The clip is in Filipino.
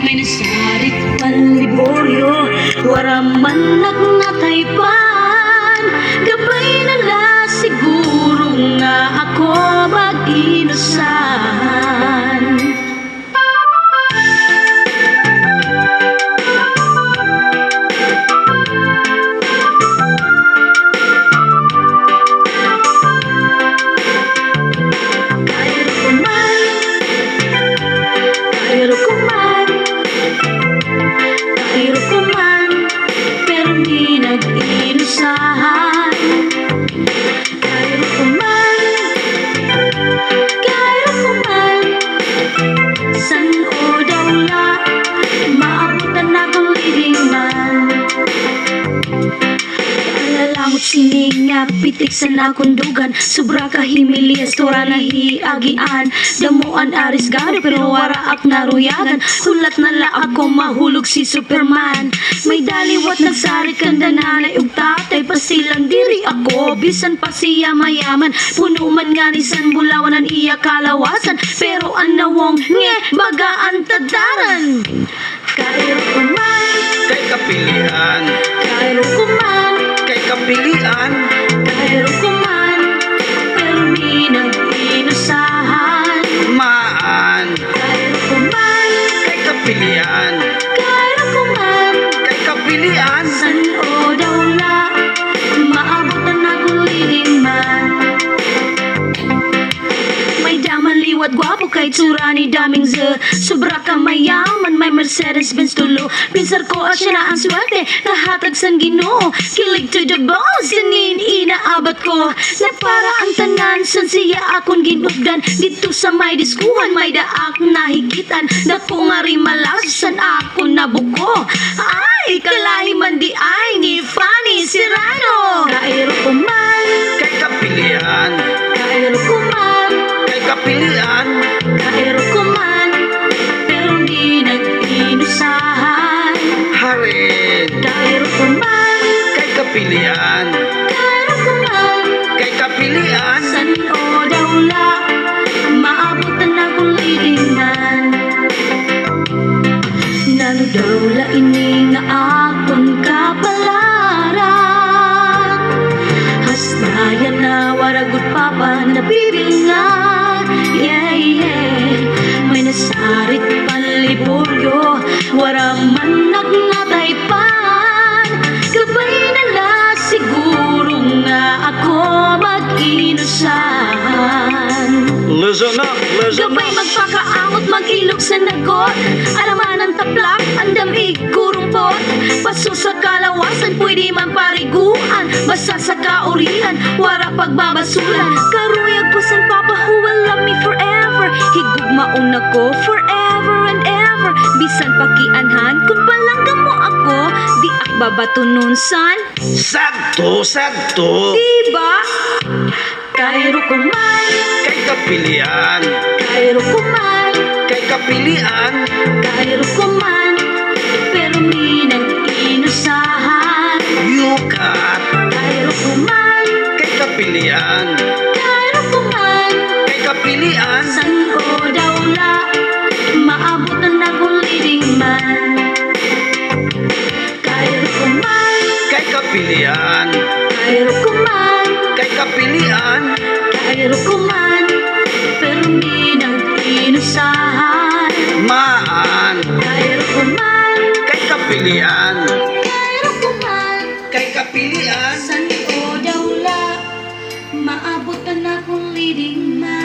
may nasarit panliboryo, waraman nagnataypan, gabay na la siguro nga ako mag-inusan. Kairo ko man, pero di nag-inusahan. Kairo ko man, san o daw la, maabutan akong leading man. Alalangot sining nga pitik sa nakundugan, sobra kahimilias tora nahiagian, damuan arisgado pero waraak naruyagan, hulat na la ako mahulog si Superman. May daliwat nagsarit kanda nanay ug tatay, pasilang diri ako bisan pa siya mayaman, puno man nga ni san bulawanan iya kalawasan, pero ang nawong nge bagaan tadaran. Kairo ko man, Kay kapilian, kairo ko man, kay kapilian, kairo ko man, pero di nag-inusahan. maan. Kairo ko man, Kay kapilian, kairo ko man, kay kapilian, san o daw la, maabutan akong leading man. May daman liwat gwapo kay tsura ni daming ze, sobra ka mayaman, may Mercedes-Benz tulo, pinsar ko at siya na ang swerte, nahatag san Ginoo, kilig to the bones, ganin inaabat ko, na para ang tanan, san siya akong ginugdan, dito sa may diskuhan, may daak nahigitan, dako nga rin malasan ako nabuko, ay kalahi man di ay ni Fanny Serrano. Kairo ko man, kay kapilian, kairo ko man, kay kapilian, kairo ko man, pero di nag-inusahan. harin. Kairo ko man, Kay kapilian, kairo ko man, kay kapilian, san o daw la, maabutan akong leading man. Nano daw la ini nga akong kapalaran, hasnayan na waragot papa nabibilangan. Yeah, yeah, may nasarit panliboryo, waraman nagnataypan, gabay na la siguro nga ako mag-inusan. listen up, Gabay magpakaamot, mag-ilog sa nagot, alaman ng taplak, ang damig kurumpot, paso sa kalawasan, pwede man pariguan, basta sa kaurihan, wara pagbabasulan, karuyag ko san papa who will love me forever, higugmaon ako forever and ever, bisan pakianhan, kung palangga mo ako, di akbabato nun san, Sadto, sadto. diba? Kairo ko man, Kay kapilian, kairo ko man, kay kapilian, kairo ko man, pero di nag-inusahan. yukat. Kairo ko man, Kay kapilian, kairo ko man, kay kapilian, san o daw la, maabutan akong leading man. Kairo ko man, kay kapilian, kairo ko man, kay kapilian, kairo ko man, pero di nag-inusahan. maan. Kairo ko man, Kay kapilian, kairo ko man, kay kapilian, san o daw la, maabutan akong leading man.